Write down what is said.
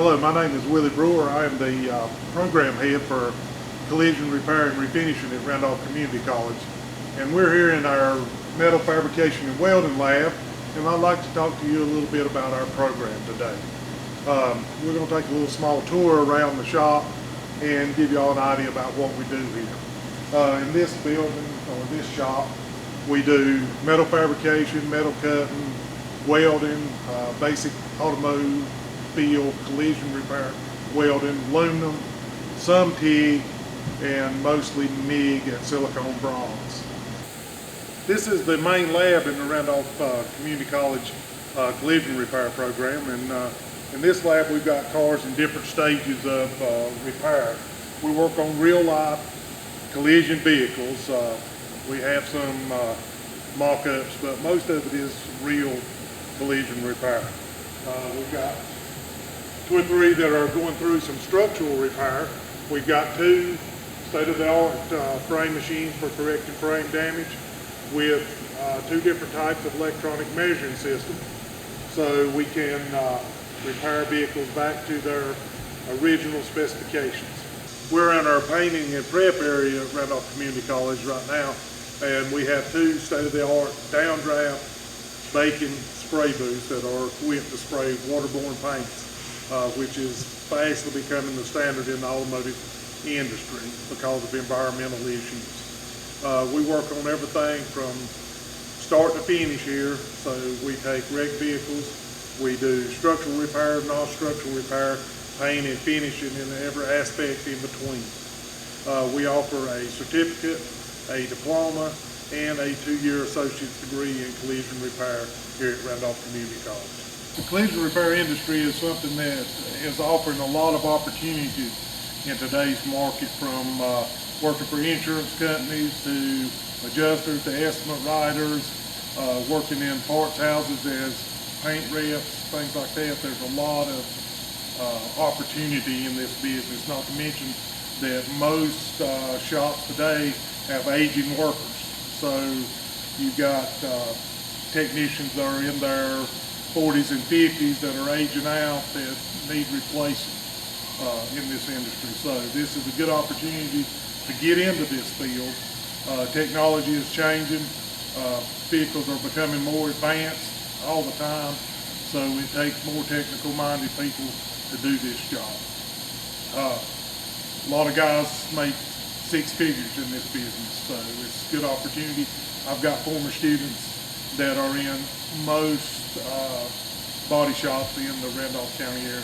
Hello, my name is Willie Brewer. I am the program head for Collision Repair and Refinishing at Randolph Community College. And we're here in our metal fabrication and welding lab, and I'd like to talk to you a little bit about our program today. We're going to take a little small tour around the shop and give you all an idea about what we do here. In this building, or this shop, we do metal fabrication, metal cutting, welding, basic automotive, collision repair, welding, aluminum, some TIG, and mostly MIG and silicone bronze. This is the main lab in the Randolph Community College collision repair program, and in this lab we've got cars in different stages of repair. We work on real life collision vehicles. We have some mock-ups, but most of it is real collision repair. We've got 2 or 3 that are going through some structural repair. We've got 2 state-of-the-art frame machines for correcting frame damage with 2 different types of electronic measuring systems, so we can repair vehicles back to their original specifications. We're in our painting and prep area at Randolph Community College right now, and we have 2 state-of-the-art downdraft baking spray booths that are equipped to spray waterborne paints, which is fastly becoming the standard in the automotive industry because of environmental issues. We work on everything from start to finish here. So we take wrecked vehicles, we do structural repair, non-structural repair, paint and finishing in every aspect in between. We offer a certificate, a diploma, and a 2-year associate's degree in collision repair here at Randolph Community College. The collision repair industry is something that is offering a lot of opportunities in today's market, from working for insurance companies to adjusters to estimate writers, working in parts houses as paint reps, things like that. There's a lot of opportunity in this business, not to mention that most shops today have aging workers. So you've got technicians that are in their 40s and 50s that are aging out that need replacing in this industry. So this is a good opportunity to get into this field. Technology is changing. Vehicles are becoming more advanced all the time. So it takes more technical minded people to do this job. A lot of guys make 6 figures in this business, so it's a good opportunity. I've got former students that are in most body shops in the Randolph County area.